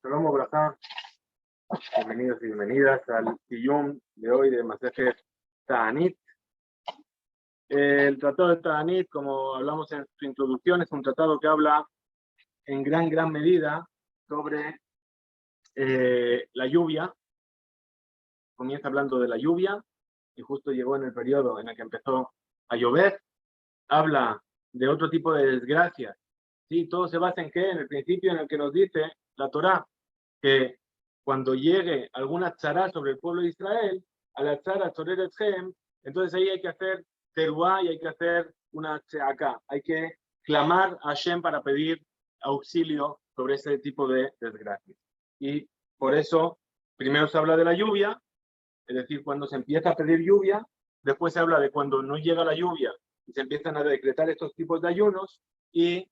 Shalom Obrajá, bienvenidos y bienvenidas al Siyum de hoy de Masejet Ta'anit. El tratado de Ta'anit, como hablamos en su introducción, es un tratado que habla en gran medida sobre la lluvia. Comienza hablando de la lluvia y justo llegó en el periodo en el que empezó a llover. Habla de otro tipo de desgracias. ¿Sí? Todo se basa en qué? En el principio en el que nos dice la Torá, que cuando llegue alguna tzara sobre el pueblo de Israel, a la tzara tzoreretchem, entonces ahí hay que hacer teruá y hay que hacer una tzeaka. Hay que clamar a Hashem para pedir auxilio sobre ese tipo de desgracias. Y por eso, primero se habla de la lluvia, es decir, cuando se empieza a pedir lluvia, después se habla de cuando no llega la lluvia y se empiezan a decretar estos tipos de ayunos, y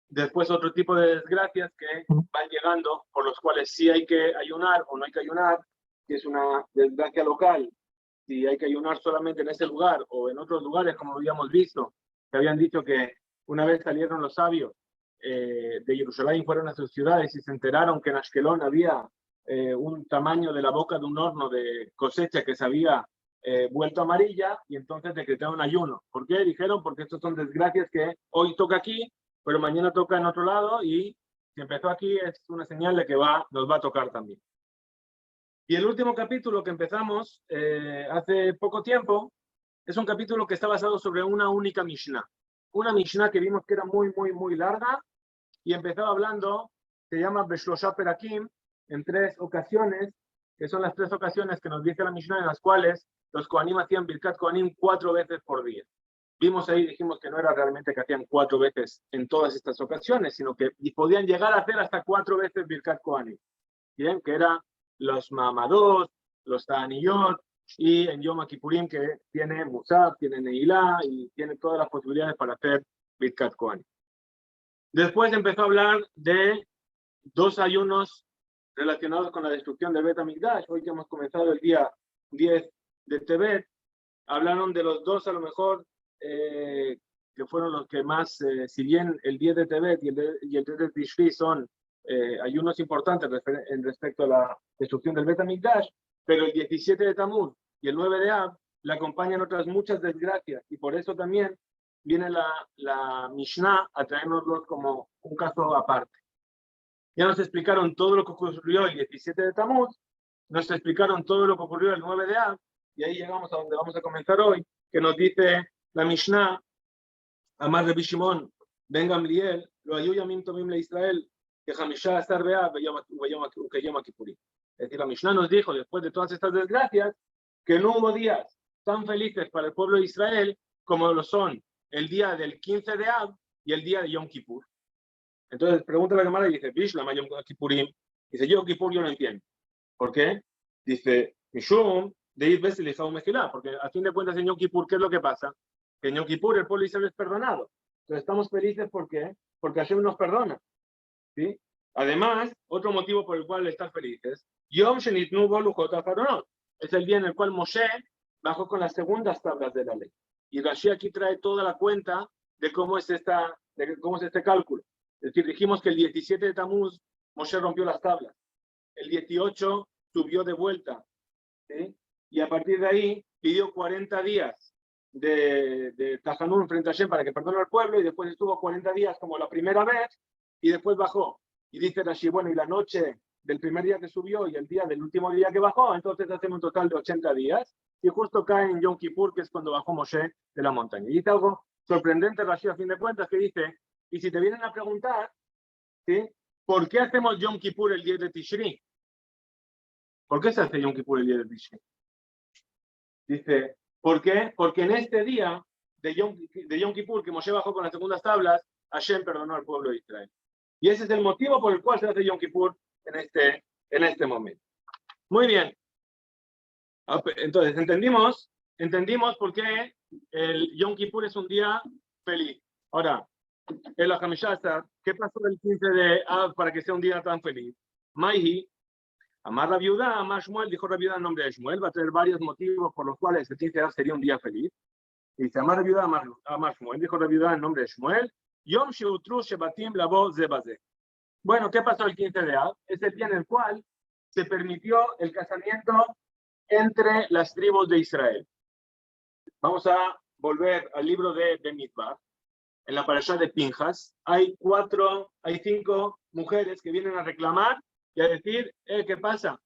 después otro tipo de desgracias que van llegando, por los cuales sí hay que ayunar o no hay que ayunar, que es una desgracia local, si hay que ayunar solamente en ese lugar o en otros lugares, como habíamos visto, que habían dicho que una vez salieron los sabios de Jerusalén, fueron a sus ciudades y se enteraron que en Ashkelon había un tamaño de la boca de un horno de cosecha que se había vuelto amarilla, y entonces decretaron ayuno. ¿Por qué? Dijeron, porque estos son desgracias que hoy toca aquí, pero mañana toca en otro lado, y si empezó aquí es una señal de que nos va a tocar también. Y el último capítulo que empezamos hace poco tiempo es un capítulo que está basado sobre una única Mishnah. Una Mishnah que vimos que era muy larga, y empezaba hablando, se llama Beshlosha Perakim, en 3 ocasiones, que son las 3 ocasiones que nos dice la Mishnah, en las cuales los Kohanim hacían Birkat Kohanim 4 veces por día. Vimos ahí, dijimos que no era realmente que hacían 4 veces en todas estas ocasiones, sino que podían llegar a hacer hasta 4 veces Birkat Kohanim. Bien, que eran los Mamadot, los Ta'aniyot, y en Yom Kippurim, que tiene Musaf, tiene Neilá, y tiene todas las posibilidades para hacer Birkat Kohanim. Después empezó a hablar de 2 ayunos relacionados con la destrucción del Bet HaMikdash. Hoy que hemos comenzado el día 10 de Tebet, hablaron de los 2 a lo mejor, que fueron los que más, si bien el 10 de Tebet y el 3 de Tishri son ayunos importantes en respecto a la destrucción del Bet HaMikdash, pero el 17 de Tamuz y el 9 de Av le acompañan otras muchas desgracias, y por eso también viene la Mishnah a traernoslos como un caso aparte. Ya nos explicaron todo lo que ocurrió el 17 de Tamuz, nos explicaron todo lo que ocurrió el 9 de Av, y ahí llegamos a donde vamos a comenzar hoy, que nos dice la Mishnah, Amar Rabbi Shimon ben Gamliel, lo ayuya mim tomim le Israel, que Hamishá Asar Be'av Yom Kippurim. Es decir, la Mishnah nos dijo, después de todas estas desgracias, que no hubo días tan felices para el pueblo de Israel como lo son el día del 15 de Av y el día de Yom Kippur. Entonces pregunta la Gemara y dice, Bishlama Yom Kippurim. Dice, Yom Kippur yo no entiendo. ¿Por qué? Dice, Mishum de Ir Besilifau Mejilá, porque a fin de cuentas en Yom Kippur, ¿qué es lo que pasa? Que en Yom Kippur el pueblo de Israel es perdonado. Entonces estamos felices, ¿por qué? Porque Hashem nos perdona. ¿Sí? Además, otro motivo por el cual estar felices, Yom Shenitnu Bo Luchot HaFaronot, es el día en el cual Moshe bajó con las segundas tablas de la ley. Y Rashi aquí trae toda la cuenta de cómo es este cálculo. Es decir, dijimos que el 17 de Tamuz Moshe rompió las tablas. El 18 subió de vuelta. ¿Sí? Y a partir de ahí pidió 40 días de Tajanún frente a Hashem para que perdone al pueblo, y después estuvo 40 días como la primera vez, y después bajó. Y dice Rashi, bueno, y la noche del primer día que subió y el día del último día que bajó, entonces hacemos un total de 80 días, y justo cae en Yom Kippur, que es cuando bajó Moshe de la montaña. Y dice algo sorprendente Rashi a fin de cuentas, que dice, y si te vienen a preguntar, ¿sí?, ¿por qué hacemos Yom Kippur el 10 de Tishri? ¿Por qué se hace Yom Kippur el 10 de Tishri? Dice, ¿por qué? Porque en este día de Yom Kippur, que Moshe bajó con las segundas tablas, Hashem perdonó al pueblo de Israel. Y ese es el motivo por el cual se hace Yom Kippur en este momento. Muy bien. Entonces, entendimos por qué el Yom Kippur es un día feliz. Ahora, el Hamishasar, ¿qué pasó el 15 de Av para que sea un día tan feliz? Maihi, Amar Rabbi Yehuda, Amar Shmuel, dijo Rabbi Yehuda en nombre de Shmuel, va a tener varios motivos por los cuales el 15 de Av sería un día feliz. Dice, Amar Rabbi Yehuda, Amar Shmuel, dijo Rabbi Yehuda en nombre de Shmuel, Yom Sheutru Shebatim Labo Ze Baze. Bueno, ¿qué pasó el 15 de Av? Es el día en el cual se permitió el casamiento entre las tribus de Israel. Vamos a volver al libro de Midbar. En la parashá de Pinjas hay 5 mujeres que vienen a reclamar y a decir, ¿qué pasa?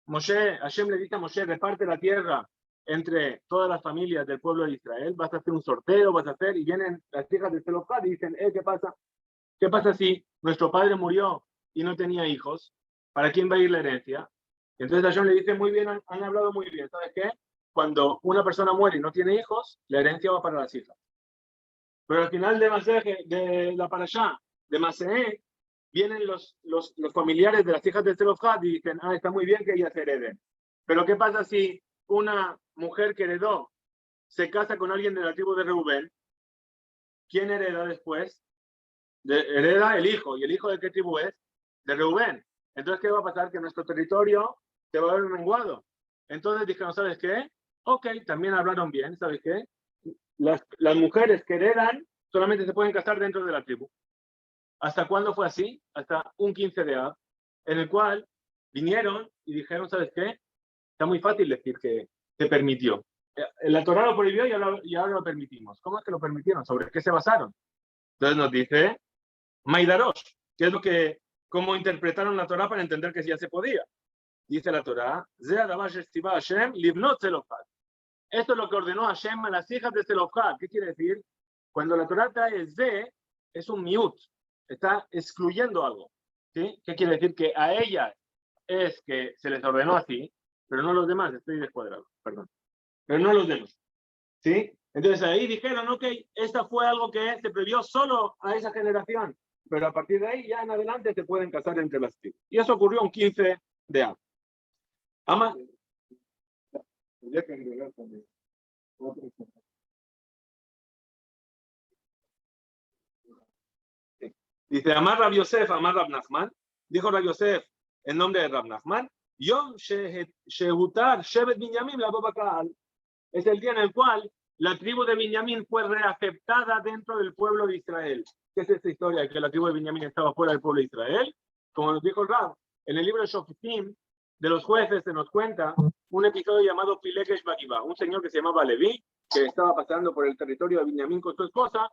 Hashem le dice a Moshe, reparte la tierra entre todas las familias del pueblo de Israel, vas a hacer un sorteo, y vienen las hijas de Zelofhad y dicen, ¿qué pasa? ¿Qué pasa si nuestro padre murió y no tenía hijos? ¿Para quién va a ir la herencia? Y entonces Hashem le dice, muy bien, han hablado muy bien, ¿sabes qué? Cuando una persona muere y no tiene hijos, la herencia va para las hijas. Pero al final de la parashá, de Maseh, vienen los familiares de las hijas de Zelofhad y dicen, está muy bien que ellas hereden. Pero ¿qué pasa si una mujer que heredó se casa con alguien de la tribu de Reubén? ¿Quién hereda después? Hereda el hijo. ¿Y el hijo de qué tribu es? De Reubén. Entonces, ¿qué va a pasar? Que nuestro territorio se va a ver menguado. Entonces dijeron, ¿sabes qué? Ok, también hablaron bien, ¿sabes qué? Las mujeres que heredan solamente se pueden casar dentro de la tribu. ¿Hasta cuándo fue así? Hasta un 15 de Av, en el cual vinieron y dijeron, ¿sabes qué? Está muy fácil decir que se permitió. La Torá lo prohibió y ahora lo permitimos. ¿Cómo es que lo permitieron? ¿Sobre qué se basaron? Entonces nos dice Maidarosh, que es cómo interpretaron la Torá para entender que ya se podía. Dice la Torá, esto es lo que ordenó Hashem a las hijas de Zelofhad. ¿Qué quiere decir? Cuando la Torá trae ze, es un miut, está excluyendo algo. ¿Sí? ¿Qué quiere decir? Que a ellas es que se les ordenó así, pero no a los demás, estoy descuadrado, perdón. Pero no a los demás. ¿Sí? Entonces ahí dijeron, ok, esta fue algo que se previó solo a esa generación, pero a partir de ahí ya en adelante se pueden casar entre las tribus. Y eso ocurrió un 15 de Av. Ama. Dice, Amar Rab Yosef, Amar Rab Nachman, dijo Rab Yosef en nombre de Rab Nachman, Yom Shehutar Shevet Binyamin la Bobakal. Es el día en el cual la tribu de Binyamin fue reaceptada dentro del pueblo de Israel. ¿Qué es esta historia? Que la tribu de Binyamin estaba fuera del pueblo de Israel. Como nos dijo el Rab, en el libro de Shoftim, de los jueces, se nos cuenta un episodio llamado Pilekesh Bagiba, un señor que se llamaba Leví, que estaba pasando por el territorio de Binyamin con su esposa,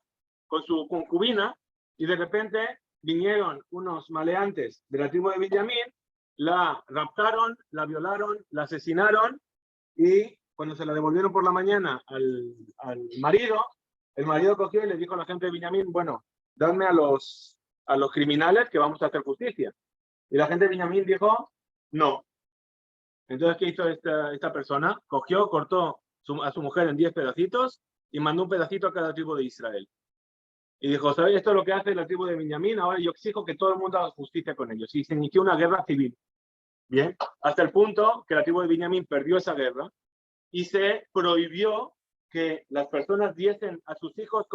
con su concubina, y de repente vinieron unos maleantes de la tribu de Binyamin, la raptaron, la violaron, la asesinaron, y cuando se la devolvieron por la mañana al marido, el marido cogió y le dijo a la gente de Binyamin, bueno, dadme a los criminales que vamos a hacer justicia. Y la gente de Binyamin dijo, no. Entonces, ¿qué hizo esta persona? Cogió, cortó a su mujer en 10 pedacitos y mandó un pedacito a cada tribu de Israel. Y dijo, ¿sabéis? Esto es lo que hace la tribu de Binyamin, ahora yo exijo que todo el mundo haga justicia con ellos. Y se inició una guerra civil. Bien, hasta el punto que la tribu de Binyamin perdió esa guerra y se prohibió que las personas diesen a sus hijos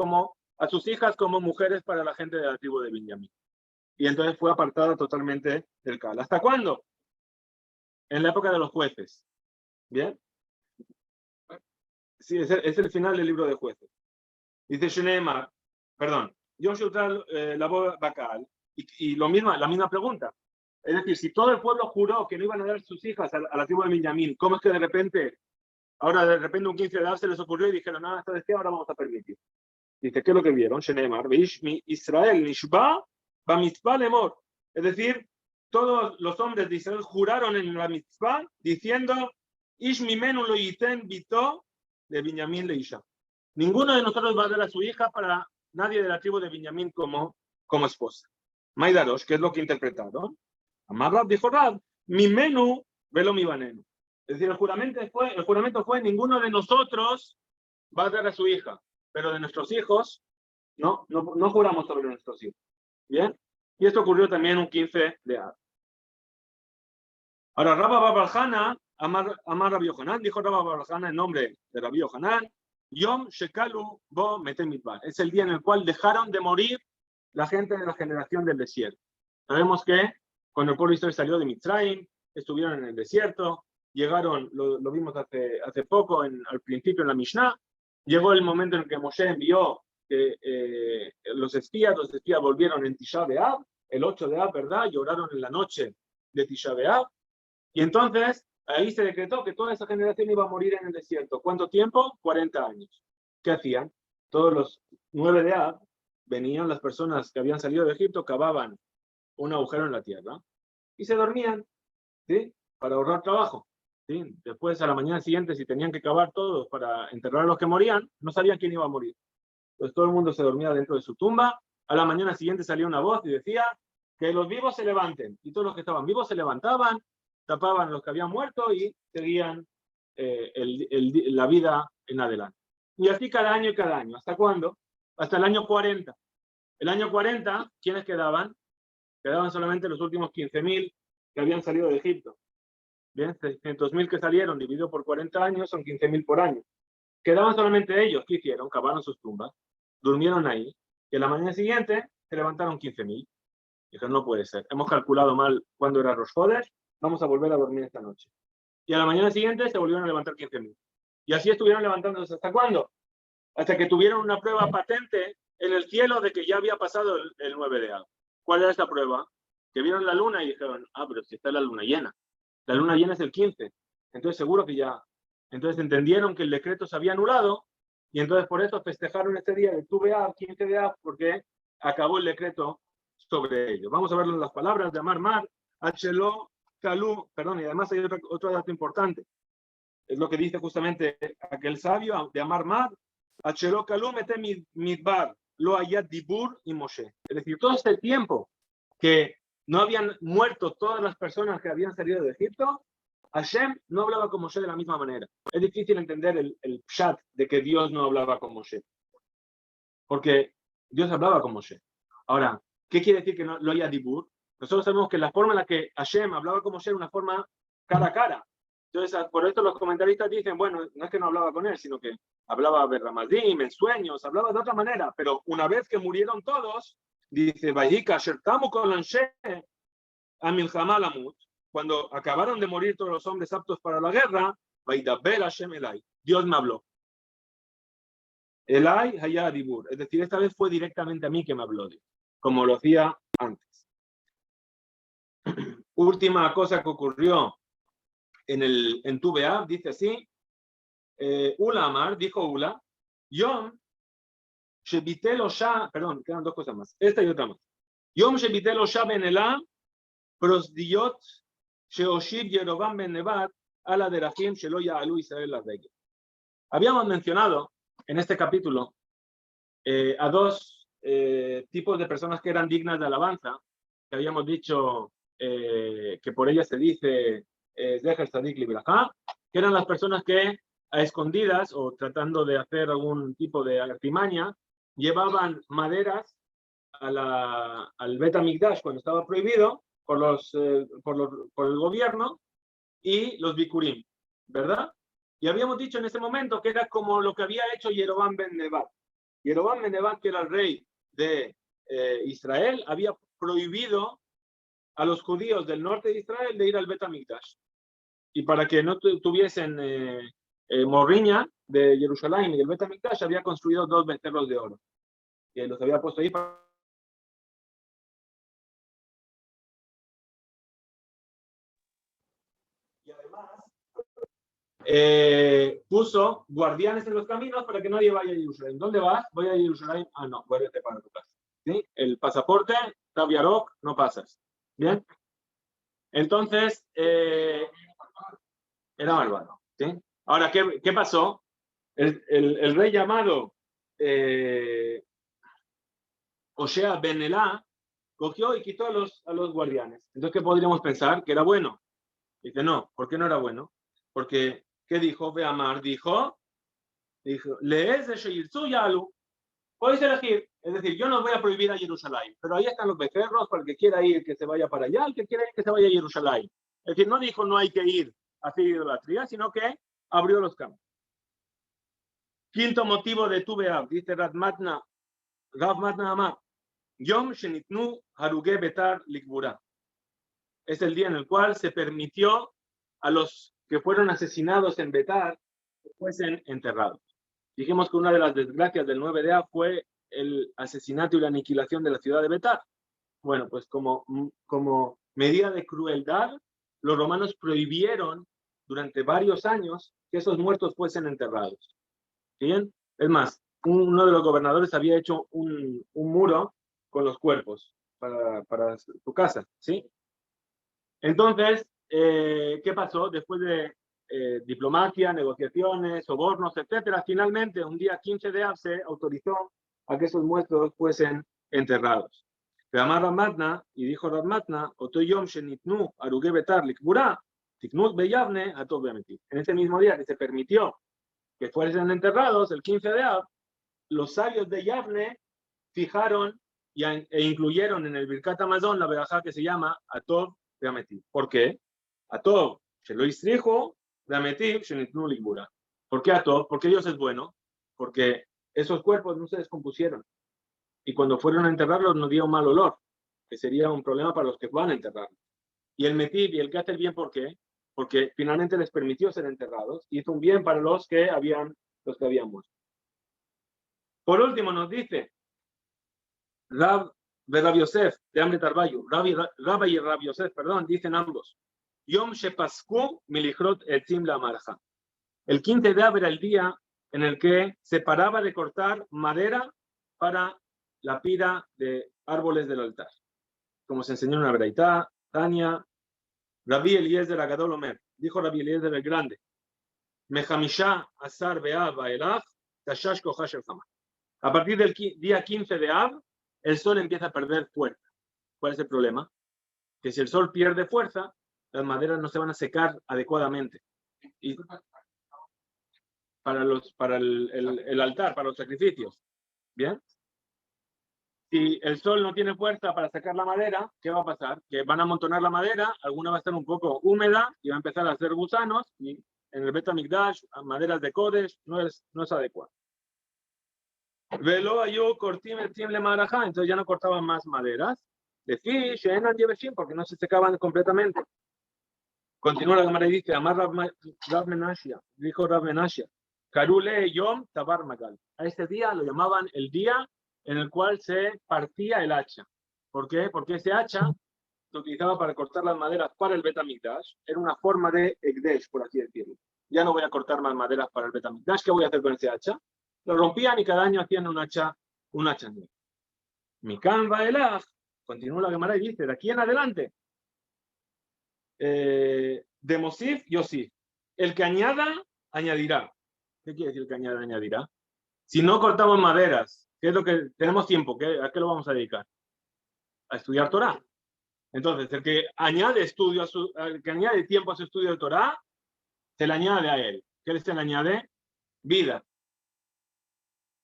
a sus hijas como mujeres para la gente de la tribu de Binyamin. Y entonces fue apartada totalmente del Cal. ¿Hasta cuándo? En la época de los jueces. ¿Bien? Sí, es el final del libro de jueces. Dice Shneemar, perdón, Yoshutral la Bacal, y la misma pregunta. Es decir, si todo el pueblo juró que no iban a dar sus hijas a la tribu de Binyamin, ¿cómo es que de repente un 15 de Av se les ocurrió y dijeron, no, ¿sabes qué? Ahora vamos a permitir. Dice, ¿qué es lo que vieron? Shneemar, Israel, Nishba, Bamitzvah Lemor. Es decir, todos los hombres de Israel juraron en la mitzvah diciendo, Ish mimenu lo yiten bito de Binyamin leisha. Ninguno de nosotros va a dar a su hija para nadie de la tribu de Binyamin como esposa. Maidarosh, ¿qué es lo que interpretaron? Amar Rab dijo Rab, mimenu velo mi banenu. Es decir, el juramento fue ninguno de nosotros va a dar a su hija, pero de nuestros hijos no juramos sobre nuestros hijos. ¿Bien? Y esto ocurrió también un 15 de Av. Ahora, Rabba Barjana, Amar Rabbi Yohanan, dijo Rabba Barjana en nombre de Rabbi Yohanan, Yom Shekalu Bo Metem Midbar. Es el día en el cual dejaron de morir la gente de la generación del desierto. Sabemos que cuando el pueblo de Israel salió de Mitzrayim, estuvieron en el desierto, llegaron, lo vimos hace poco, al principio en la Mishnah, llegó el momento en que Moshe envió los espías volvieron en Tisha B'Av, el 8 de Av, ¿verdad? Lloraron en la noche de Tisha B'Av. Y entonces ahí se decretó que toda esa generación iba a morir en el desierto. ¿Cuánto tiempo? 40 años. ¿Qué hacían? Todos los 9 de Av venían las personas que habían salido de Egipto, cavaban un agujero en la tierra y se dormían, ¿sí? Para ahorrar trabajo. ¿Sí? Después, a la mañana siguiente, si tenían que cavar todos para enterrar a los que morían, no sabían quién iba a morir. Entonces todo el mundo se dormía dentro de su tumba. A la mañana siguiente salía una voz y decía que los vivos se levanten. Y todos los que estaban vivos se levantaban, tapaban a los que habían muerto y seguían la vida en adelante. Y así cada año y cada año. ¿Hasta cuándo? Hasta el año 40. El año 40, ¿quiénes quedaban? Quedaban solamente los últimos 15.000 que habían salido de Egipto. Bien, 600.000 que salieron, dividido por 40 años, son 15.000 por año. Quedaban solamente ellos. ¿Qué hicieron? Cavaron sus tumbas, durmieron ahí, y a la mañana siguiente se levantaron 15.000. Dijeron, no puede ser, hemos calculado mal cuándo era Rosh Chodesh, vamos a volver a dormir esta noche. Y a la mañana siguiente se volvieron a levantar 15.000. Y así estuvieron levantándose. ¿Hasta cuándo? Hasta que tuvieron una prueba patente en el cielo de que ya había pasado el 9 de Av. ¿Cuál era esa prueba? Que vieron la luna y dijeron, pero si está la luna llena. La luna llena es el 15. Entonces seguro que ya... Entonces entendieron que el decreto se había anulado y entonces por eso festejaron este día de Tu B'Av, 15 de Av, porque acabó el decreto sobre ello. Vamos a ver las palabras de Amar Mar, Hlo Kalu, perdón, y además hay otro dato importante. Es lo que dice justamente aquel sabio de Amar Mar, Hlo Kalu mete midbar, lo hayat dibur y Moshe. Es decir, todo este tiempo que no habían muerto todas las personas que habían salido de Egipto, Hashem no hablaba con Moshe de la misma manera. Es difícil entender el pshat de que Dios no hablaba con Moshe. Porque Dios hablaba con Moshe. Ahora, ¿qué quiere decir que no lo haya dibur? Nosotros sabemos que la forma en la que Hashem hablaba con Moshe era una forma cara a cara. Entonces, por esto los comentaristas dicen, bueno, no es que no hablaba con él, sino que hablaba a Berramadim, en sueños, hablaba de otra manera. Pero una vez que murieron todos, dice, Vayika, Shertamu Kolanshe, Amilchama Lamut, cuando acabaron de morir todos los hombres aptos para la guerra, Vaidaber Hashem Elai, Dios me habló. Elai Haya Dibur, es decir, esta vez fue directamente a mí que me habló Dios, como lo hacía antes. Última cosa que ocurrió en Tu B'Av, dice así, Ula Amar, dijo Ula, Yom Shebitel Osha, perdón, quedan dos cosas más, esta y otra más. Yom Shebitel Osha Ben Elam, Prosdiot Sheoshib Yerovam Ben Nebat, Ala Derachim Shelo Ya'alu Israel la Regel. Habíamos mencionado en este capítulo a dos tipos de personas que eran dignas de alabanza, que habíamos dicho que por ellas se dice Zecher Tzadik Libraja, que eran las personas que a escondidas o tratando de hacer algún tipo de artimaña, llevaban maderas al Bet HaMikdash cuando estaba prohibido por el gobierno, y los Bikurim, ¿verdad? Y habíamos dicho en ese momento que era como lo que había hecho Yerovam Ben Nebat. Yerovam Ben Nebat, que era el rey de Israel, había prohibido a los judíos del norte de Israel de ir al Bet HaMikdash. Y para que no tuviesen morriña de Jerusalén y del Bet HaMikdash, había construido 2 becerros de oro. Y los había puesto ahí para... Y además puso guardianes en los caminos para que nadie vaya a Jerusalén. ¿Dónde vas? Voy a Jerusalén. No, vuélvete para tu casa. ¿Sí? El pasaporte, Taviarok, no pasas. ¿Bien? Entonces, era malvado. ¿Sí? Ahora, ¿qué pasó? El rey llamado Oshea Ben Elá cogió y quitó a los guardianes. Entonces, ¿qué podríamos pensar? Que era bueno. Dice, no, ¿por qué no era bueno? Porque, ¿qué dijo? Beamar dijo, lees de Sheyirzu Yalu, podéis elegir, es decir, yo no voy a prohibir a Jerusalén, pero ahí están los becerros, para el que quiera ir, que se vaya para allá, el que quiera ir, que se vaya a Jerusalén. Es decir, no dijo no hay que ir a hacer idolatría, sino que abrió los campos. Quinto motivo de Tu B'Av, dice Rav Matna Amar, Yom Shenitnu Haruge Betar Likbura. Es el día en el cual se permitió a los que fueron asesinados en Betar que fuesen enterrados. Dijimos que una de las desgracias del 9 de Av fue el asesinato y la aniquilación de la ciudad de Betar. Bueno, pues como medida de crueldad, los romanos prohibieron durante varios años que esos muertos fuesen enterrados. ¿Bien? Es más, uno de los gobernadores había hecho un muro con los cuerpos para su casa, ¿sí? Entonces, ¿qué pasó? Después de diplomacia, negociaciones, sobornos, etcétera, finalmente, un día 15 de Av se autorizó a que esos muertos fuesen enterrados. Ve'amar Rav Matna, y dijo Rav Matna, Oto yom shenitnu aruge betar likbura, tiknut beyavne atov be'ametiv. En ese mismo día que se permitió que fuesen enterrados, el 15 de Av, los sabios de Yavne fijaron e incluyeron en el Birkat Hamazon la verajá que se llama Atov be'ametiv. ¿Por qué? Atov shelo istrijo be'ametiv shenitnu likbura. ¿Por qué Atov? Porque Dios es bueno, porque esos cuerpos no se descompusieron. Y cuando fueron a enterrarlos no dio un mal olor, que sería un problema para los que van a enterrarlos. Y el metiv y el que hace el bien, ¿por qué? Porque finalmente les permitió ser enterrados, hizo un bien para los que habían muerto. Por último nos dice Rab Yosef, de Amre Tarbayu, Rabbi y Rab Yosef, perdón, dicen ambos, Yom Shepasku Milichrot Etzim la Marja. El 15 de Av era el día en el que se paraba de cortar madera para la pira de árboles del altar. Como se enseñó en la Braitá, Tania, Rabbi Eliezer Agadol Omer, dijo Rabbi Eliezer el Grande, Mejamisha Asar Be'av Elach, Tashash Kohash el Hama. A partir del día 15 de Av, el sol empieza a perder fuerza. ¿Cuál es el problema? Que si el sol pierde fuerza, las maderas no se van a secar adecuadamente. Y para el altar, para los sacrificios. ¿Bien? Si el sol no tiene fuerza para sacar la madera, ¿qué va a pasar? Que van a amontonar la madera, alguna va a estar un poco húmeda y va a empezar a hacer gusanos, y en el Bet HaMikdash, maderas de Kodesh, no es adecuado. Velo yo cortim el le marajá, entonces ya no cortaban más maderas. De fish, porque no se secaban completamente. Continúa la cámara y dice, Amar Rav Menashia, dijo Rav Menashia, Karule Yom Tabar Magal. A este día lo llamaban el día en el cual se partía el hacha. ¿Por qué? Porque ese hacha se utilizaba para cortar las maderas para el Bet HaMikdash. Era una forma de Ekdesh, por así decirlo. Ya no voy a cortar más maderas para el Bet HaMikdash. ¿Qué voy a hacer con ese hacha? Lo rompían y cada año hacían un hacha nueva. Mikan Vaelach, continúa la Gemara y dice, de aquí en adelante, de Mosif, Yosif. El que añada, añadirá. ¿Qué quiere decir el que añada, añadirá? Si no cortamos maderas, ¿qué es lo que tenemos tiempo? ¿A qué lo vamos a dedicar? A estudiar Torah. Entonces, el que añade el que añade tiempo a su estudio de Torah, se le añade a él. ¿Qué se le añade? Vida.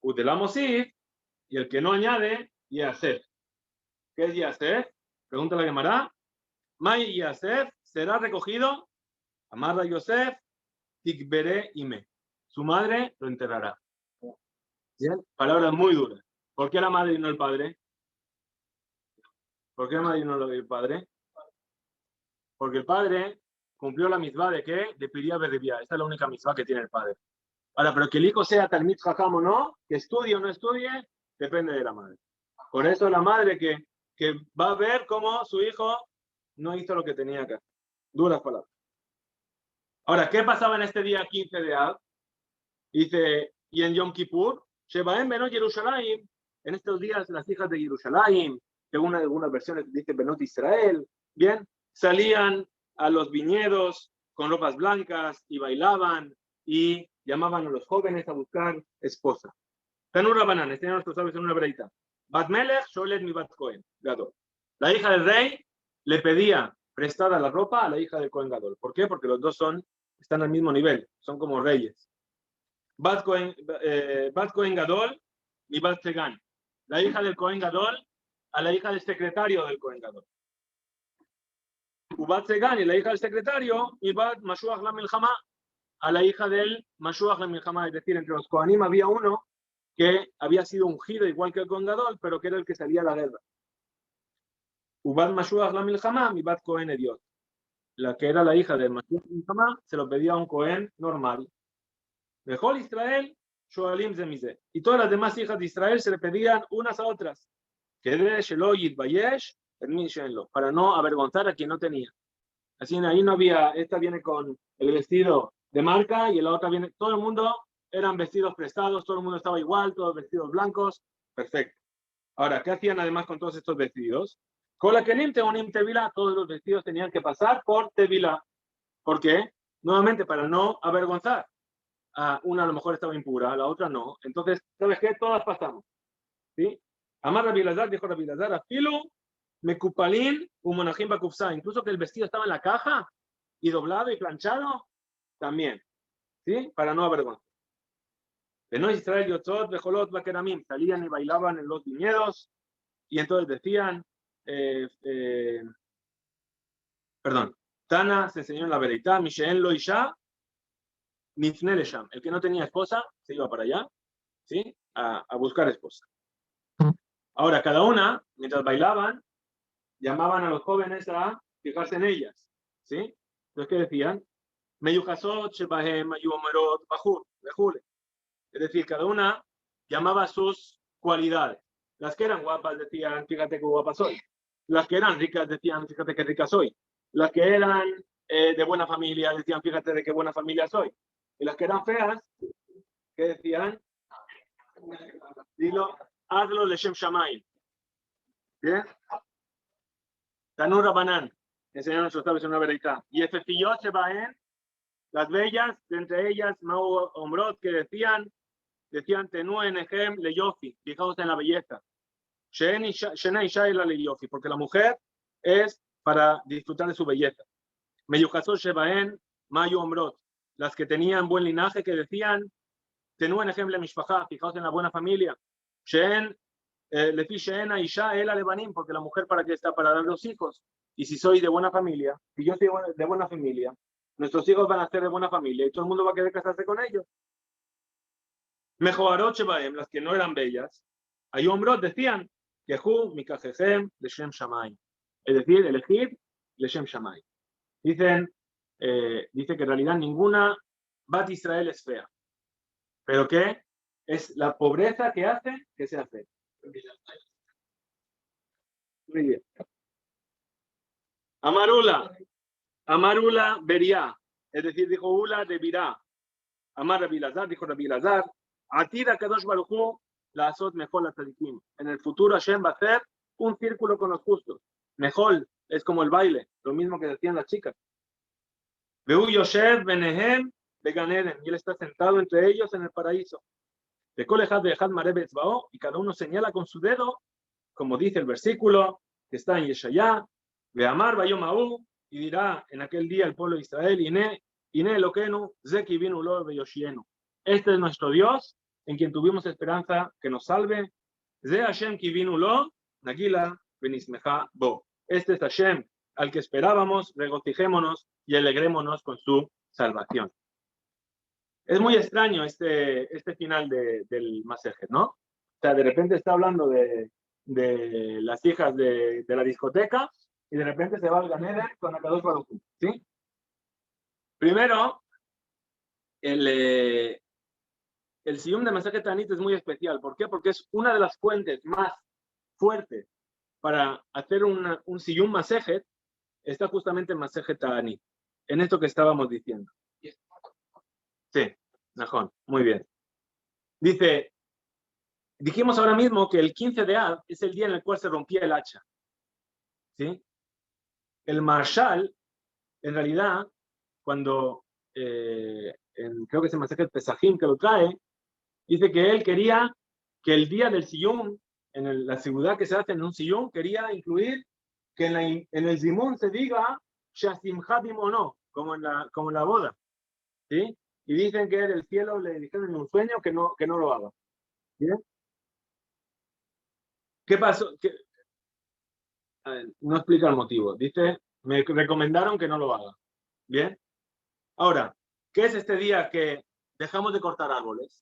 Utelamosif, y el que no añade, Yasef. ¿Qué es Yasef? Pregunta la Gemara. May Yasef será recogido, Amarra Yosef, Tikbere Ime. Su madre lo enterrará. ¿Bien? Palabras muy duras. ¿Por qué la madre y no el padre? ¿Por qué la madre y no el padre? Porque el padre cumplió la mitzvah de qué? De Piría Berribía. Esta es la única mitzvah que tiene el padre. Ahora, pero que el hijo sea Talmid Jajam o no, que estudie o no estudie, depende de la madre. Por eso la madre que va a ver cómo su hijo no hizo lo que tenía que hacer. Duras palabras. Ahora, ¿qué pasaba en este día 15 de Av? Dice, y en Yom Kippur, Shebaem Benot Yerushalayim, en estos días las hijas de Yerushalayim, según algunas versiones dice Benot Israel, bien, salían a los viñedos con ropas blancas y bailaban y llamaban a los jóvenes a buscar esposa. Tanur Rabanan, enseñan nuestros sabios en una breita. Bat Melech Sholet mi Bat Cohen, Gadol. La hija del rey le pedía prestada la ropa a la hija del Cohen Gadol. ¿Por qué? Porque los dos están al mismo nivel, son como reyes. Bat Cohen Gadol y Bat Segan. La hija del Cohen Gadol a la hija del secretario del Cohen Gadol. Ubat Segan y la hija del secretario y Bat Mashuach la Milchama a la hija del Mashuach la Milchama. Es decir, entre los Kohanim había uno que había sido ungido igual que el Cohen Gadol, pero que era el que salía a la guerra. Ubat Mashuach la Milchama y Bat Cohen Ediot. La que era la hija del Mashuach la Milchama se lo pedía a un Cohen normal. Mejor Israel, Shoalim Zemize. Y todas las demás hijas de Israel se le pedían unas a otras. Que de Sheloyit Bayesh, para no avergonzar a quien no tenía. Así ahí no había, esta viene con el vestido de marca y la otra viene, todo el mundo eran vestidos prestados, todo el mundo estaba igual, todos vestidos blancos, perfecto. Ahora, ¿qué hacían además con todos estos vestidos? Con la Kelim Teonim Tevila, todos los vestidos tenían que pasar por Tevila. ¿Por qué? Nuevamente, para no avergonzar. Una a lo mejor estaba impura, la otra no. Entonces, ¿sabes qué? Todas pasamos. ¿Sí? Amar Rabbi Elazar, dijo Rabbi Elazar, Afilu, Mekupalin, Umonajim Bakufsa. Incluso que el vestido estaba en la caja y doblado y planchado, también. ¿Sí? Para no avergonzar. No Israel Yotzot, Bejolot, Bakeramim. Salían y bailaban en los viñedos y entonces decían, perdón, Tana se enseñó en la Bereitá, Mishael lo Isha, Nifne Lesham. El que no tenía esposa se iba para allá, ¿sí? A buscar esposa. Ahora, cada una, mientras bailaban, llamaban a los jóvenes a fijarse en ellas, ¿sí? Entonces, ¿qué decían? Meyuhasot, Shebahem, Mayuomerot, Bajur, Bejule. Es decir, cada una llamaba sus cualidades. Las que eran guapas decían, fíjate qué guapa soy. Las que eran ricas decían, fíjate qué rica soy. Las que eran de buena familia decían, fíjate de qué buena familia soy. Y las que eran feas, ¿qué decían? Dilo, hazlo Leshem Shamayim. ¿Bien? Tanura Banan, enseñaron nuestros sabios en una veredita. Y Efefiyot Shebaen, las bellas, de entre ellas, Mau Omrot, que decían, Tenú en Ejem le Yofi, fijaos en la belleza. Shena Isha la le Yofi, porque la mujer es para disfrutar de su belleza. Meyuhasot Shebaen, Mayu Omrot, las que tenían buen linaje, que decían, Tenú en Ejem le Mishpachá, fijaos en la buena familia. Shen, Lefi Shena Isha Ela Lebanim, porque la mujer para qué está, para dar los hijos. Y si soy de buena familia, si yo soy de buena familia, nuestros hijos van a ser de buena familia y todo el mundo va a querer casarse con ellos. Mejoarot Shebaem, las que no eran bellas, hay hombros decían, Yehu Mikajejem Leshem Shamayim. Es decir, elegir Leshem Shamayim. Dice que en realidad ninguna Bat Israel es fea. ¿Pero qué? Es la pobreza que hace que sea fea. Muy bien. Amarula Beria. Es decir, dijo Ula de Birá. Amar Rabbi Elazar, dijo Rabbi Elazar, Atida Kadosh Baruj Hu, la Azot Mejol Tzadikim. En el futuro Hashem va a hacer un círculo con los justos. Mejol es como el baile, lo mismo que decían las chicas. Veu Yoshev Benehem Began Eden, y él está sentado entre ellos en el paraíso. De Kol Echad Be'echad Mareh Be'etzba'o, y cada uno señala con su dedo, como dice el versículo que está en Yeshayá, Ve'amar Bayom Ha'u, y dirá en aquel día el pueblo de Israel, Ine Eloquenu, Zeki Vinu Lo Beyoshienu. Este es nuestro Dios, en quien tuvimos esperanza que nos salve. Ze Hashem Kivinu Lo, Nagila Benismeja Bo. Este es Hashem, al que esperábamos, regocijémonos y alegrémonos con su salvación. Es muy extraño este final del Masejet, ¿no? O sea, de repente está hablando de las hijas de la discoteca y de repente se va al Gan Eden con Akadosh Baruj Hu, ¿sí? Primero, el Siyum de Masejet Ta'anit es muy especial. ¿Por qué? Porque es una de las fuentes más fuertes para hacer un Siyum Masejet, está justamente en Masejet Ta'anit, en esto que estábamos diciendo. Sí, Najón, muy bien. Dice, dijimos ahora mismo que el 15 de Av es el día en el cual se rompía el hacha. ¿Sí? El Marshal, en realidad, cuando creo que es el Masejet Pesajim que lo trae, dice que él quería que el día del Siyum, en la ciudad que se hace en un Siyum, quería incluir que en el Zimón se diga Shasimcha Bimono, como en la boda. ¿Sí? Y dicen que del cielo le dijeron en un sueño que no lo haga. ¿Bien? ¿Qué pasó? No explica el motivo. Dice, me recomendaron que no lo haga. ¿Bien? Ahora, ¿qué es este día que dejamos de cortar árboles?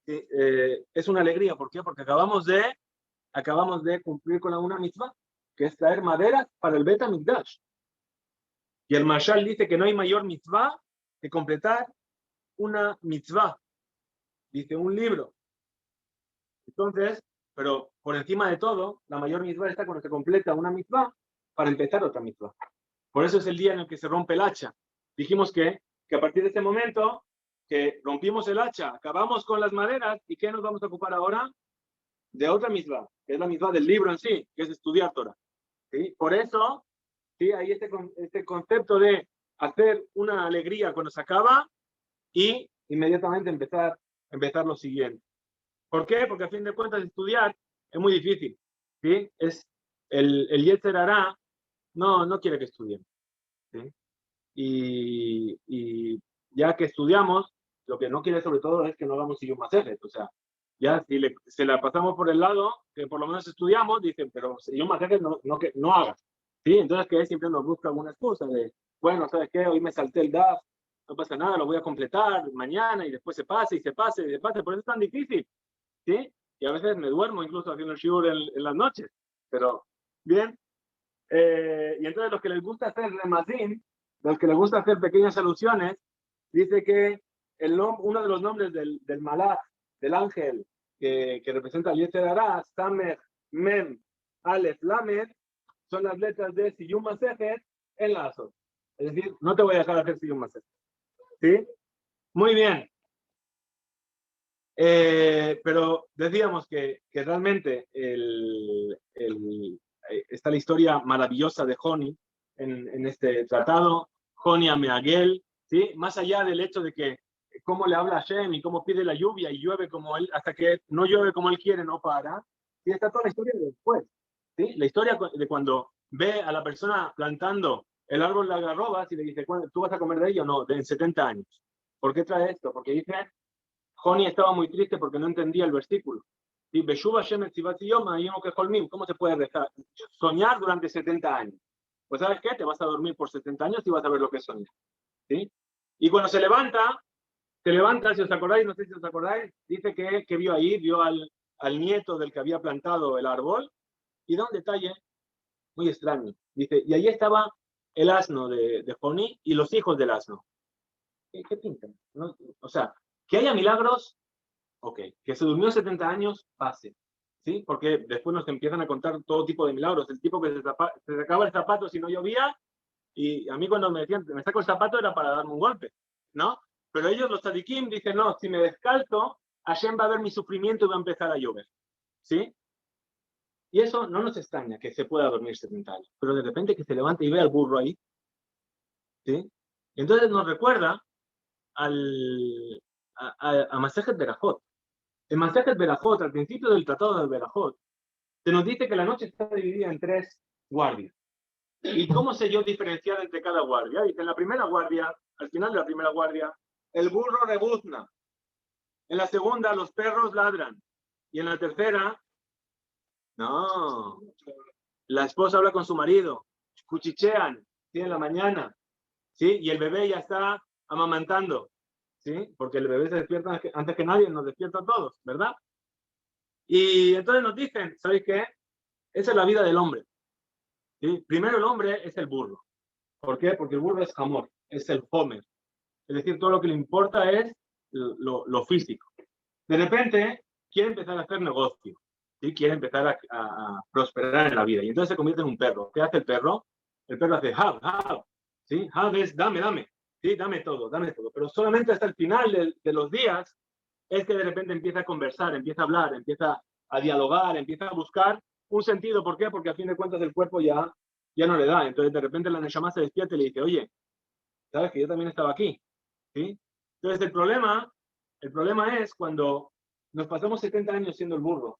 Es una alegría. ¿Por qué? Porque acabamos de cumplir con una mitzvah, que es traer madera para el Bet HaMikdash. Y el Mashal dice que no hay mayor mitzvah que completar una mitzvah. Dice un libro. Entonces, pero por encima de todo, la mayor mitzvah está cuando se completa una mitzvah para empezar otra mitzvah. Por eso es el día en el que se rompe el hacha. Dijimos que a partir de este momento, que rompimos el hacha, acabamos con las maderas, ¿y qué nos vamos a ocupar ahora? De otra mitzvah, que es la mitzvah del libro en sí, que es estudiar Torah. ¿Sí? Por eso, ¿sí? Hay este concepto de hacer una alegría cuando se acaba y inmediatamente empezar lo siguiente. ¿Por qué? Porque a fin de cuentas estudiar es muy difícil. ¿Sí? Es el Yetzer Hará no quiere que estudiemos. ¿Sí? Y ya que estudiamos, lo que no quiere sobre todo es que no hagamos Siyum Masechet. O sea, ya si se la pasamos por el lado, que por lo menos estudiamos, dicen, pero Siyum Masechet no hagas. ¿Sí? Entonces que siempre nos busca alguna excusa de, bueno, ¿sabes qué? Hoy me salté el DAF, no pasa nada, lo voy a completar mañana y después se pase y se pase y se pase. Por eso es tan difícil. ¿Sí? Y a veces me duermo incluso haciendo el shiur en las noches. Pero, bien. Y entonces los que les gusta hacer remazim, los que les gusta hacer pequeñas alusiones, dice que uno de los nombres del malach, del ángel que representa al Yetzer Hará, Samer, Mem, Aleph, Lamed, son las letras de Siyum Masechet en la Azot. Es decir, no te voy a dejar hacer Siyum Masechet. ¿Sí? Muy bien. Pero decíamos que realmente está la historia maravillosa de Joni en este tratado, Joni Ameagel, ¿sí? Más allá del hecho de que cómo le habla a Hashem y cómo pide la lluvia y llueve como él, hasta que no llueve como él quiere, no para. Y está toda la historia de después, ¿sí? La historia de cuando ve a la persona plantando el árbol de algarrobas y le dice, ¿tú vas a comer de ello? No, en 70 años. ¿Por qué trae esto? Porque dice, Joni estaba muy triste porque no entendía el versículo. ¿Sí? ¿Cómo se puede rezar? Soñar durante 70 años. Pues ¿sabes qué? Te vas a dormir por 70 años y vas a ver lo que es soñar. ¿Sí? Y cuando se levanta, si os acordáis, no sé si os acordáis, dice que vio ahí, vio al nieto del que había plantado el árbol y da un detalle muy extraño. Dice, y ahí estaba el asno de Joni y los hijos del asno. ¿Qué pintan? ¿No? O sea, que haya milagros, ok. Que se durmió 70 años, pase. ¿Sí? Porque después nos empiezan a contar todo tipo de milagros. El tipo que se sacaba el zapato si no llovía, y a mí cuando me decían, me saco el zapato era para darme un golpe, ¿no? Pero ellos, los tzadikim, dicen, no, si me descalzo, Hashem va a ver mi sufrimiento y va a empezar a llover. ¿Sí? Y eso no nos extraña que se pueda dormir 70 años, pero de repente que se levante y vea al burro ahí, ¿sí? Entonces nos recuerda a Masejet Berajot. En Masejet Berajot, al principio del tratado de Berajot, se nos dice que la noche está dividida en 3 guardias. ¿Y cómo sé yo diferenciar entre cada guardia? Dice, en la primera guardia, al final de la primera guardia, el burro rebuzna. En la segunda, los perros ladran. Y en la tercera, no, la esposa habla con su marido, cuchichean, ¿sí? En la mañana, ¿sí? Y el bebé ya está amamantando, ¿sí? Porque el bebé se despierta antes que nadie, nos despierta a todos, ¿verdad? Y entonces nos dicen, ¿sabéis qué? Esa es la vida del hombre. ¿Sí? Primero el hombre es el burro. ¿Por qué? Porque el burro es amor, es el homer. Es decir, todo lo que le importa es lo físico. De repente quiere empezar a hacer negocio, ¿sí? Quiere empezar a prosperar en la vida. Y entonces se convierte en un perro. ¿Qué hace el perro? El perro hace have, ¿sí? Have es dame, ¿sí? Dame todo. Pero solamente hasta el final de los días es que de repente empieza a conversar, empieza a hablar, empieza a dialogar, empieza a buscar un sentido. ¿Por qué? Porque a fin de cuentas el cuerpo ya no le da. Entonces de repente la Neshama se despierta y le dice, oye, ¿sabes que yo también estaba aquí? ¿Sí? Entonces el problema es cuando nos pasamos 70 años siendo el burro.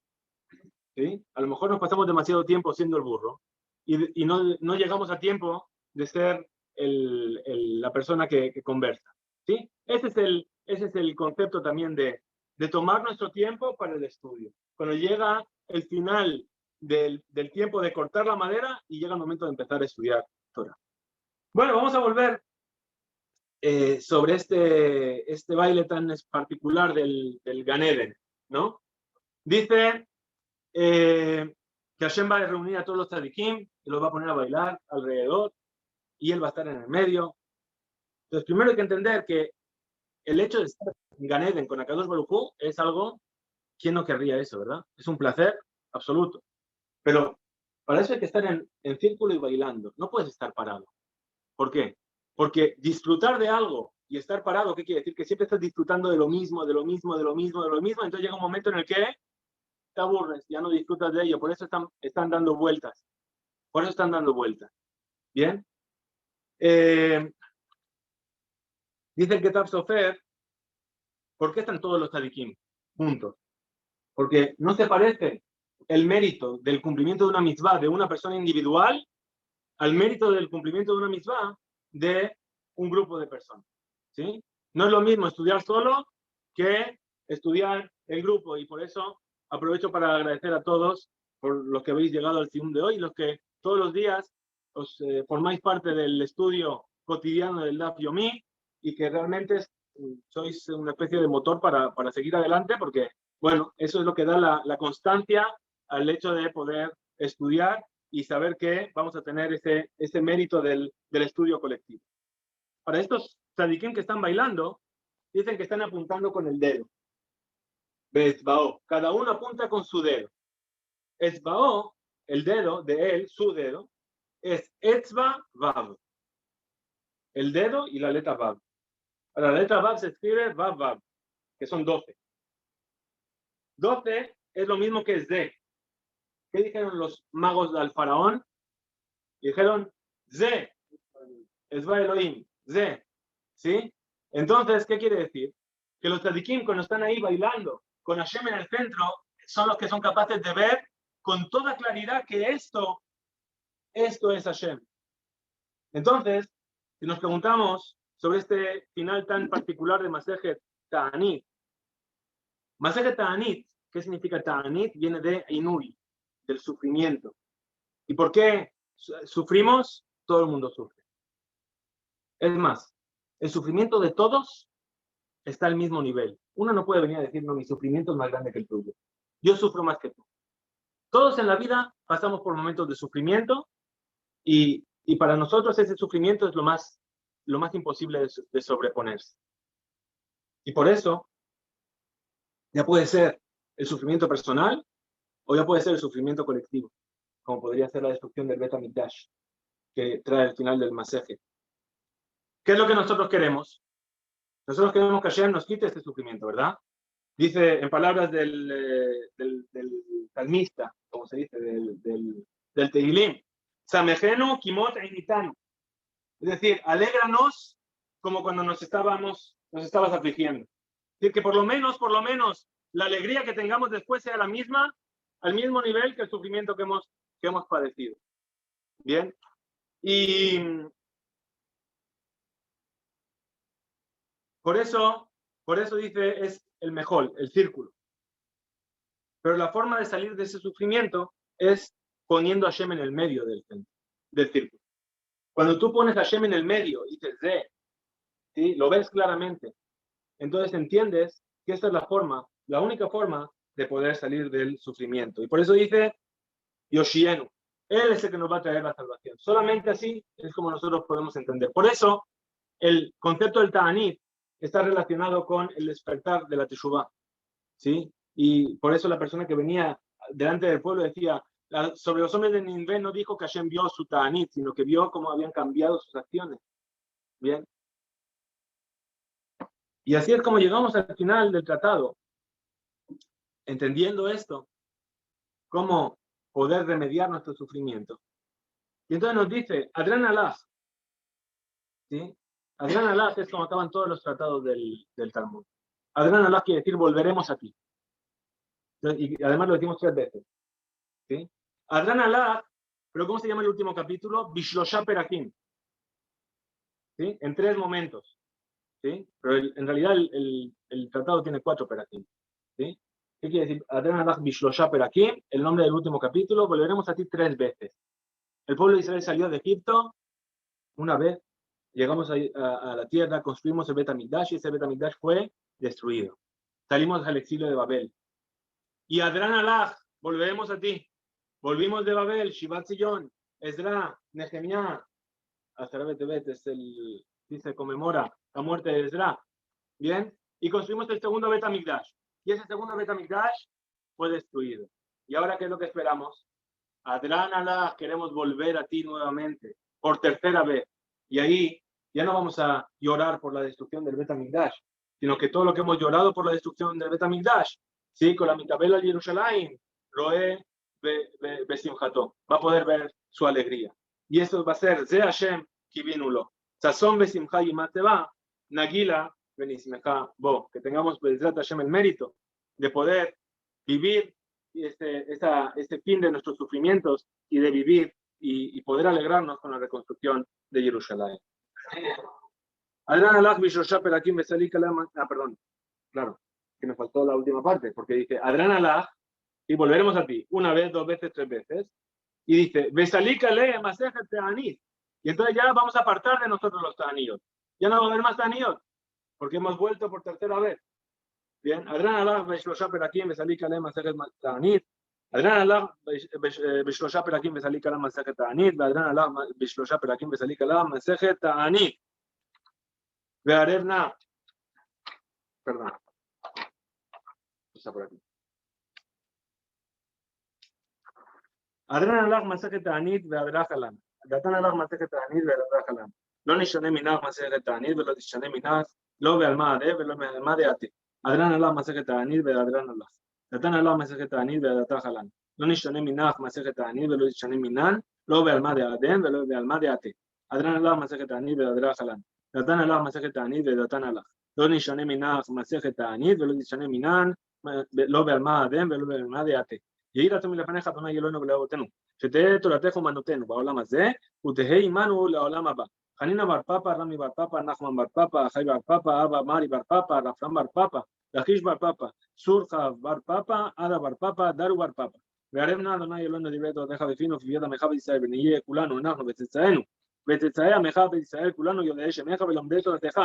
¿Sí? A lo mejor nos pasamos demasiado tiempo siendo el burro y no llegamos a tiempo de ser la persona que conversa. ¿Sí? Ese es el concepto también de tomar nuestro tiempo para el estudio. Cuando llega el final del tiempo de cortar la madera y llega el momento de empezar a estudiar Torah. Bueno, vamos a volver sobre este baile tan particular del Gan Eden, ¿no? Dice que Hashem va a reunir a todos los tzadikim y los va a poner a bailar alrededor y él va a estar en el medio. Entonces, primero hay que entender que el hecho de estar en Gan Eden con Akadosh Baruj Hu es algo, ¿quién no querría eso, verdad? Es un placer absoluto. Pero para eso hay que estar en círculo y bailando. No puedes estar parado. ¿Por qué? Porque disfrutar de algo y estar parado, ¿qué quiere decir? Que siempre estás disfrutando de lo mismo, de lo mismo, de lo mismo, de lo mismo. Entonces llega un momento en el que te aburres, ya no disfrutas de ello. Por eso están dando vueltas. Por eso están dando vueltas. ¿Bien? Dice el Ketab Sofer, ¿por qué están todos los tzadikim juntos? Porque no se parece el mérito del cumplimiento de una mitzvah de una persona individual al mérito del cumplimiento de una mitzvah de un grupo de personas. ¿Sí? No es lo mismo estudiar solo que estudiar en grupo, y por eso aprovecho para agradecer a todos por los que habéis llegado al Siyum de hoy, los que todos los días os formáis parte del estudio cotidiano del Daf Yomi, y que realmente sois una especie de motor para seguir adelante, porque, bueno, eso es lo que da la constancia al hecho de poder estudiar y saber que vamos a tener ese mérito del estudio colectivo. Para estos tzadikim que están bailando, dicen que están apuntando con el dedo. Be'etzba'o. Cada uno apunta con su dedo. Etzba'o, el dedo de él, su dedo, es Etzba Vav. El dedo y la letra Vav. La letra Vav se escribe Vav Vav, que son 12. 12 es lo mismo que Ze. ¿Qué dijeron los magos del faraón? Dijeron Ze, Etzba Elohim, Ze. ¿Sí? Entonces, ¿qué quiere decir? Que los tzadikim, cuando están ahí bailando con Hashem en el centro, son los que son capaces de ver con toda claridad que esto es Hashem. Entonces, si nos preguntamos sobre este final tan particular de Masejet Ta'anit, Masejet Ta'anit, ¿qué significa Ta'anit? Viene de Inui, del sufrimiento. ¿Y por qué sufrimos? Todo el mundo sufre. Es más, el sufrimiento de todos está al mismo nivel. Uno no puede venir a decir, no, mi sufrimiento es más grande que el tuyo. Yo sufro más que tú. Todos en la vida pasamos por momentos de sufrimiento, y para nosotros ese sufrimiento es lo más imposible de sobreponerse. Y por eso ya puede ser el sufrimiento personal o ya puede ser el sufrimiento colectivo, como podría ser la destrucción del Bet HaMikdash, que trae el final del Masejet. ¿Qué es lo que nosotros queremos? Nosotros queremos que Hashem nos quite este sufrimiento, ¿verdad? Dice, en palabras del salmista, como se dice, del Tehilim, Samejenu kimot einitanu. Es decir, alégranos como cuando nos estabas afligiendo. Es decir, que por lo menos, la alegría que tengamos después sea la misma, al mismo nivel que el sufrimiento que hemos padecido. Bien. Y por eso dice, es el mejor, el círculo. Pero la forma de salir de ese sufrimiento es poniendo a Hashem en el medio del círculo. Cuando tú pones a Hashem en el medio y dices, ¿sí? Lo ves claramente, entonces entiendes que esta es la única forma de poder salir del sufrimiento. Y por eso dice Yoshienu, Él es el que nos va a traer la salvación. Solamente así es como nosotros podemos entender. Por eso el concepto del Ta'anit está relacionado con el despertar de la Teshuvah, ¿sí? Y por eso la persona que venía delante del pueblo decía, sobre los hombres de Ninvé no dijo que Hashem vio su Ta'anit, sino que vio cómo habían cambiado sus acciones. Bien. Y así es como llegamos al final del tratado, entendiendo esto, cómo poder remediar nuestro sufrimiento. Y entonces nos dice, Adran Alaj, ¿sí? Adran Alaj es como acaban todos los tratados del Talmud. Adran Alaj quiere decir volveremos a ti. Y además lo decimos 3 veces. ¿Sí? Adran Alaj, pero ¿cómo se llama el último capítulo? Bishlosha Perakim. ¿Sí? En 3 momentos. ¿Sí? Pero en realidad el tratado tiene 4 Perakim. ¿Sí? ¿Qué quiere decir? Adran Alaj Bishlosha Perakim, el nombre del último capítulo, volveremos a ti 3 veces. El pueblo de Israel salió de Egipto una vez, llegamos a la tierra, construimos el Bet HaMikdash y ese Bet HaMikdash fue destruido. Salimos al exilio de Babel. Y Adran Alaj, volveremos a ti. Volvimos de Babel, Shivat Zion, Ezra, Nehemiah, hasta la Bet se conmemora la muerte de Ezra. Bien, y construimos el segundo Bet HaMikdash. Y ese segundo Bet HaMikdash fue destruido. ¿Y ahora qué es lo que esperamos? Adran Allah, queremos volver a ti nuevamente, por tercera vez. Y ahí ya no vamos a llorar por la destrucción del Bet HaMikdash, sino que todo lo que hemos llorado por la destrucción del Bet HaMikdash, sí, con la mitabela de Jerusalén, Roe Besimhato, va a poder ver su alegría. Y eso va a ser Ze Hashem Kivinulo. Sazón Besimcha Yimateva, Nagila Benismecha Bo. Que tengamos Bezrat Hashem el mérito de poder vivir este fin de nuestros sufrimientos y de vivir y poder alegrarnos con la reconstrucción de Jerusalén. Perdón, claro, que me faltó la última parte, porque dice Adran Allah, y volveremos a ti, una vez, dos veces, tres veces, y dice, Besalícale Masejet Ta'anit, y entonces ya vamos a apartar de nosotros los Ta'aniyot, ya no va a haber más Ta'aniyot, porque hemos vuelto por tercera vez. Bien, Adran Allah, Beshlosha Perakim, Besalícale Masejet Ta'anit, Adran Allah, Beshlosha Perakim, Besalícale Masejet Ta'anit, Adran Allah, Beshlosha Perakim, Besalícale Masejet Ta'anit. Ve'arevna, perdón, está por aquí. Adran Allah Masejet Ta'anit ve'adrach alam. Datan Allah Masejet Ta'anit ve'adrach alam. לא נשנה מנך מסכת תענית ולא תשנה מנך לא בעלמא עדה ולא בעלמא דעתי. אדרן Allah מסכת תענית ואדרן Allah. דתן Allah מסכת תענית ואדתך עלן. לא נשנה מנך מסכת תענית ולא תשנה מנן לא בעלמא דעדן ולא בעלמא דעתי. אדרן Allah מסכת תענית ואדרך עלן. דתן Allah מסכת תענית ודתן Allah. לא נשנה מנך מסכת תענית ולא תשנה מנן לא בעלמא עדן ולא בעלמא דעתי. יהי רצון מלפניך אדוני אלוהינו ולאבותינו, שתהא תורתך אומנותנו בעולם הזה, ותהא עמנו לעולם הבא. חנינא בר פפא, רמי בר פפא, נחמן בר פפא, אחי בר פפא, אבא מרי בר פפא, רפרם בר פפא, לכיש בר פפא, סורחה בר פפא, עדה בר פפא, דרו בר פפא. וערב נא אדוני אלוהינו דברי תורתך בפינו וביד עמך בישראל, ונהיה כולנו אנחנו וצאצאינו, וצאצאי עמך בישראל כולנו יודעי שמך ולומדי תורתך,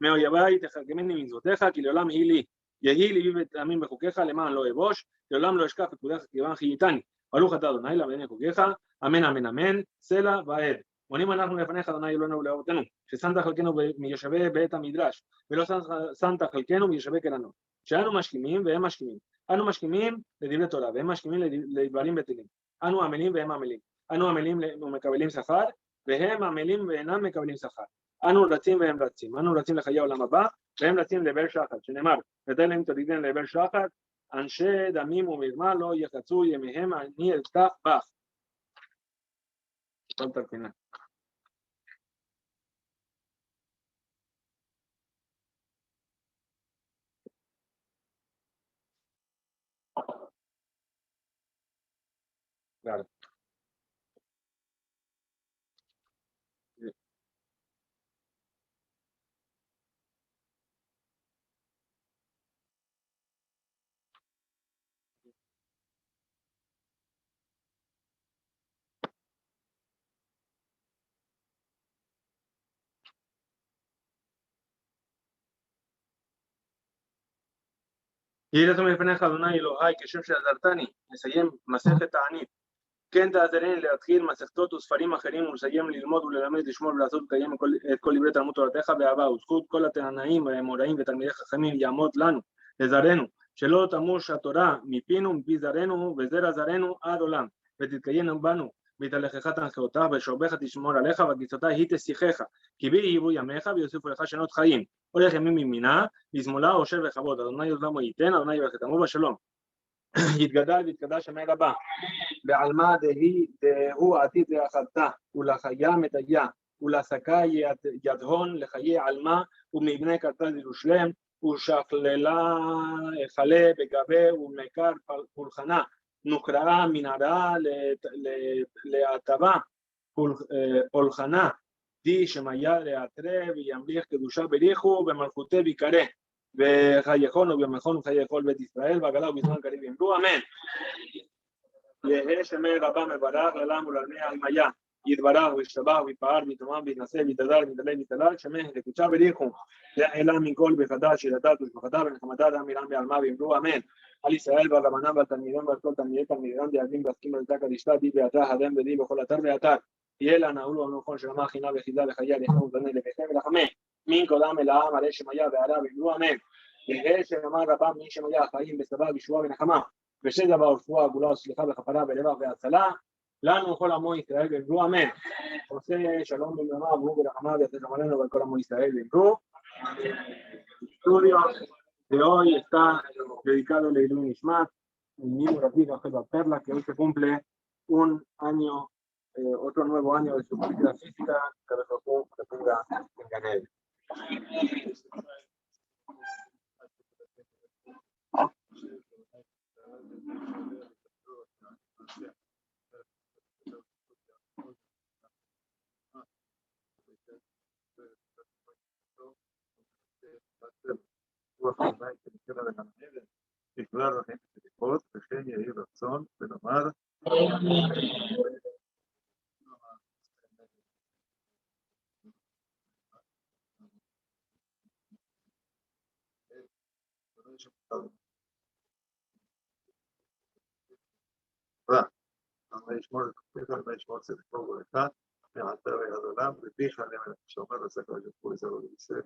מאויבי תחכמני ממצוותיך, כי לעולם היא לי. יהי לי וטעמים בחוקיך למען לא אבוש, לעולם לא אשכח פקודיך כיוון חייתני. ברוך אתה אדוני לעבדני חוקיך, אמן אמן אמן, סלע ועד. מונים אנחנו לפניך אדוני אלוהינו ולאבותינו, ששמת חלקנו מיושבי בית המדרש, ולא שמת חלקנו מיושבי קרנות. שאנו משכימים והם משכימים. אנו משכימים לדברי תורה, והם משכימים לדברים בטלים. אנו עמלים והם עמלים. אנו עמלים ומקבלים שכר, והם עמלים ואינם מקבלים שכר. אנו רצים והם רצים. אנו רצים לחיי העולם הבא, והם רצים לעבר שחת, שנאמר, ותן להם תורידן לעבר שחת, אנשי דמים ומרמה לא יחצו ימיהם, אני אלתח בך. Falta al final. Claro. יהי רצון מלפניך אדוני אלוהי כשם שעזרתני לסיים מסכת תענית, כן תעזרני להתחיל מסכתות וספרים אחרים ולסיים ללמוד וללמד לשמור ולעשות ולקיים את כל דברי תלמוד תורתך באהבה וזכות כל התנאים והאמוראים ותלמידי חכמים יעמוד לנו לזרענו, שלא תמוש התורה מפינו ומפי זרענו וזרע זרענו עד עולם, ותתקיים בנו והתהלכך תנחותיך ושורבך תשמור עליך וגיצותיך היא תשיחך, כי בי יהיו ימיך ויוסיפו לך שנות חיים. הולך ימים מימינה, בשמאלה עושר וכבוד, אדוני עוזרמו ייתן, אדוני יברכתמו בשלום. יתגדל ויתקדש שמי רבה, בעלמא דהוא עתיד לאחדתה, ולחיה מתיה, ולעסקה ידהון לחיי עלמא, ומבני קרתה לירושלם, ושכללה חלה בגבה ומקר פולחנה, נוקראה מנהרה להטבה פולחנה, די שמיה לעטרה וימליך קדושה בריחו במלכותי ויקרא וחייכון וביומכון וחיי כל בית ישראל ועגלה ובזמן קריב יאמרו אמן. יהא שמי רבה מברך לעולם ולעלמי עלמיה, יתברך וישתבח ויפאר ויתומם ויתנשא ויתהדר ויתעלה ויתהלל, שמי לקודשה בריחו לעילם מכל בחדש ידעת ושבחתה ונחמתה דאמירם בעלמה ויאמרו אמן. על ישראל ועל רבנם ועל תלמידם ועל כל תלמידי תלמידם דאבים ועסקים על תא קדישתא די באתר הדם ודי בכל אתר ואתר. תהיה לה נעול ומנוחון של עמה חינה וחידה לחייה לחם ובני לבכם ולחמם מן קודם אל העם עלי שמיה ועלה ואמרו אמן. יהא שמיה רבם מן שמיה חיים בסבא וישועה ונחמה ושזה ברפואה כולה סליחה וכפרה ולבב והצלה, לנו וכל עמו ישראל ואמרו אמן. עושה שלום במלמה עברו ברחמיו ויעשה שלום עלינו ועל כל עמו ישראל ואמרו. Estudio de hoy está dedicado a Leilun Nishmat, el mismo Rabbi Rachel Perla, que hoy se cumple un año, otro nuevo año de su vida física, que se ponga en Ganel. לכלל רחם ותקות, וכן יהי רצון ולומר וישמור צדקו וברכה מעתה ועד עולם, ופיך נאמן שאומר לזה הקדוש ברוך הוא יזרעו לישראל.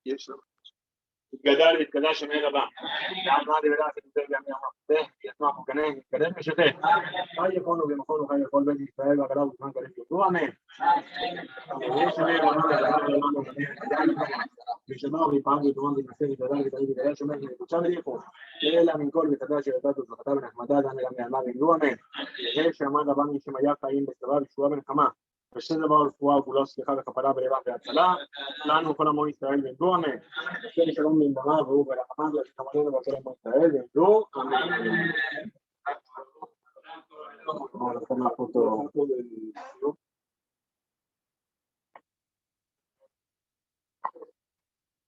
יש לנו התגדל והתקדש שמי רבה. ועמד ולעד את גם יאמר. ישמח וכנס, יתקדש ושתף. חי יכולנו ומכונו חי יכול בית ישראל והגלה ובזמן קדש יותרו אמן. ויש שמי רבה ושמר ויפעם ויתרום ויתנסה ויתגדל ויתעריב ויתגדל שומר וקודשה וליחו. אלא מן כל וקדש שירתת וזכתה ונחמדה דן אלה מעלמה ואמרו אמן. ויש שעמד רבה משמיה חיים בסתרה וישועה ונחמה. ושזה דבר רפואה וכולו סליחה וכפרה ולבב והצלה, לנו כל עמו ישראל ואמרו אמן. ושם שלום במלמה והוא ברחמיו ויעשה עלינו ועל כל עמו ישראל ואמרו אמן.